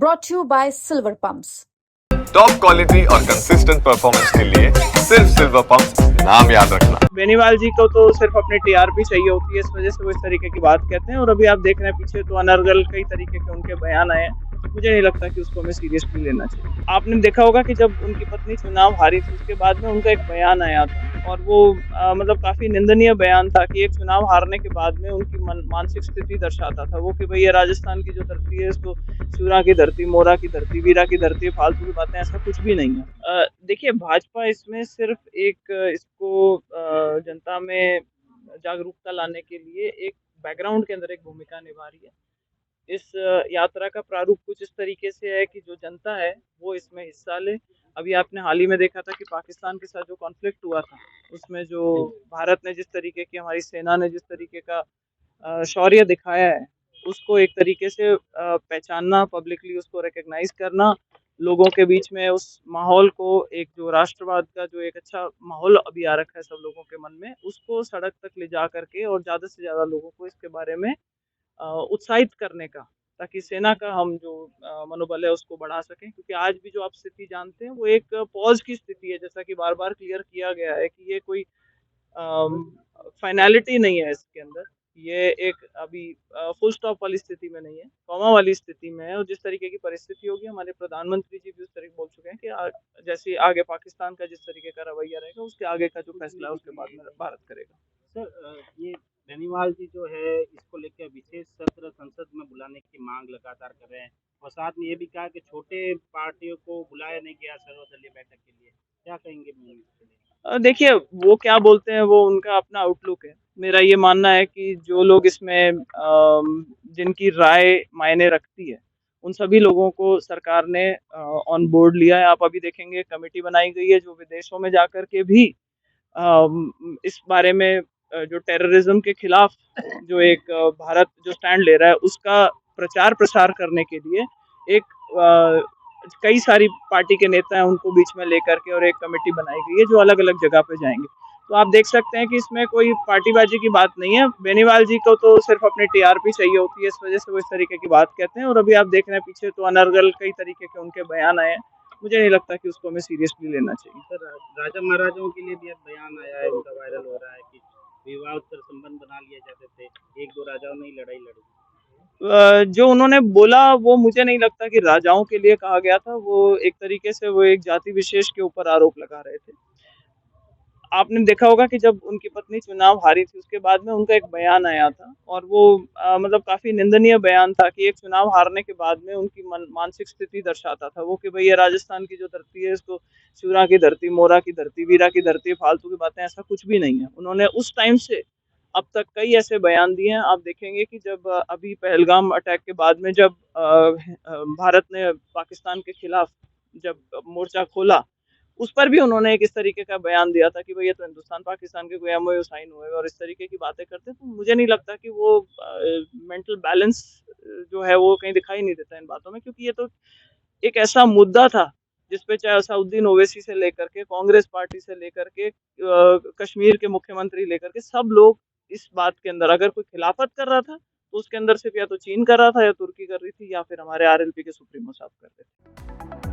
brought to you by Silver Pumps. Top quality और consistent performance के लिए सिर्फ सिल्वर पंप नाम याद रखना। बेनीवाल जी को तो सिर्फ अपनी टीआरपी चाहिए होती है, इस वजह से वो इस तरीके की बात कहते हैं। और अभी आप देख रहे हैं पीछे तो अनर्गल कई तरीके के उनके बयान आए हैं। मुझे नहीं लगता कि उसको हमें सीरियसली लेना चाहिए। आपने देखा होगा कि जब उनकी पत्नी चुनाव हारी थी उसके बाद में उनका एक बयान आया था और वो मतलब काफी निंदनीय बयान था कि एक चुनाव हारने के बाद में उनकी मानसिक स्थिति दर्शाता था वो कि भैया राजस्थान की जो धरती है इसको सूरा की धरती, मोरा की धरती, वीरा की धरती, फालतू की बातें, ऐसा कुछ भी नहीं है। देखिए भाजपा इसमें सिर्फ एक इसको जनता में जागरूकता लाने के लिए एक बैकग्राउंड के अंदर एक भूमिका निभा रही है। इस यात्रा का प्रारूप कुछ इस तरीके से है कि जो जनता है वो इसमें हिस्सा ले। अभी आपने हाल ही में देखा था कि पाकिस्तान के साथ जो कॉन्फ्लिक्ट हुआ था उसमें जो भारत ने जिस तरीके की, हमारी सेना ने जिस तरीके का शौर्य दिखाया है उसको एक तरीके से पहचानना, पब्लिकली उसको रिकग्नाइज करना, लोगों के बीच में उस माहौल को, एक जो राष्ट्रवाद का जो एक अच्छा माहौल अभी आ रखा है सब लोगों के मन में, उसको सड़क तक ले जा करके और ज़्यादा से ज़्यादा लोगों को इसके बारे में उत्साहित करने का, ताकि सेना का हम जो मनोबल है उसको बढ़ा सकें। क्योंकि आज भी जो आप स्थिति जानते हैं वो एक पॉज की स्थिति है, जैसा कि बार बार क्लियर किया गया है कि ये कोई फाइनलिटी नहीं है इसके अंदर। ये एक अभी फुल स्टॉप वाली स्थिति में नहीं है, कॉमा वाली स्थिति में है। और जिस तरीके की परिस्थिति होगी, हमारे प्रधानमंत्री जी भी उस तरीके बोल चुके हैं कि जैसे आगे पाकिस्तान का जिस तरीके का रवैया रहेगा उसके आगे का जो फैसला है उसके बाद में भारत करेगा। सर, ये बेनीवाल जी जो है इसको लेकर विशेष सत्र संसद में बुलाने की मांग लगातार कर रहे हैं और साथ में ये भी कहा कि छोटे पार्टियों को बुलाया नहीं गया सर्वदलीय बैठक के लिए। क्या कहेंगे इसके लिए? देखिए वो क्या बोलते हैं वो उनका अपना आउटलुक है। मेरा ये मानना है कि जो लोग इसमें जिनकी राय मायने रखती है उन सभी लोगों को सरकार ने ऑन बोर्ड लिया है। आप अभी देखेंगे कमेटी बनाई गई है जो विदेशों में जाकर के भी इस बारे में जो टेररिज्म के खिलाफ जो एक भारत जो स्टैंड ले रहा है उसका प्रचार प्रसार करने के लिए एक कई सारी पार्टी के नेता हैं उनको बीच में लेकर के और एक कमेटी बनाई गई है जो अलग अलग जगह पे जाएंगे। तो आप देख सकते हैं कि इसमें कोई पार्टीबाजी की बात नहीं है। बेनीवाल जी को तो सिर्फ अपनी टीआरपी चाहिए होती है, इस वजह से वो इस तरीके की बात कहते हैं। और अभी आप देख रहे हैं पीछे तो अनर्गल कई तरीके के उनके बयान आए हैं। मुझे नहीं लगता कि उसको हमें सीरियसली लेना चाहिए। सर, राजा महाराजाओं के लिए भी अब बयान आया है, उनका वायरल हो रहा है कि विवाहोत्तर संबंध बना लिए जाते थे, एक दो राजाओं ने ही लड़ाई लड़ी। जो उन्होंने बोला वो मुझे नहीं लगता कि राजाओं के लिए कहा गया था। वो एक तरीके से वो एक जाति विशेष के ऊपर आरोप लगा रहे थे। आपने देखा होगा कि जब उनकी पत्नी चुनाव हारी थी उसके बाद में उनका एक बयान आया था और वो मतलब काफी निंदनीय बयान था कि एक चुनाव हारने के बाद में उनकी मानसिक स्थिति दर्शाता था वो कि भैया राजस्थान की जो धरती है इसको सूरा की धरती, मोरा की धरती, वीरा की धरती, फालतू की बातें, ऐसा कुछ भी नहीं है। उन्होंने उस टाइम से अब तक कई ऐसे बयान दिए हैं। आप देखेंगे कि जब अभी पहलगाम अटैक के बाद में जब भारत ने पाकिस्तान के खिलाफ जब मोर्चा खोला उस पर भी उन्होंने एक इस तरीके का बयान दिया था कि भाई ये तो हिंदुस्तान पाकिस्तान के कोई एमओयू साइन हुए और इस तरीके की बातें करते। तो मुझे नहीं लगता कि वो मेंटल बैलेंस जो है वो कहीं दिखाई नहीं देता इन बातों में, क्योंकि ये तो एक ऐसा मुद्दा था जिसपे चाहे असाउद्दीन ओवैसी से लेकर के, कांग्रेस पार्टी से लेकर के, कश्मीर के मुख्यमंत्री लेकर के, सब लोग इस बात के अंदर अगर कोई खिलाफत कर रहा था तो उसके अंदर सिर्फ या तो चीन कर रहा था या तुर्की कर रही थी या फिर हमारे आरएलपी के सुप्रीमो साहब कर रहे थे।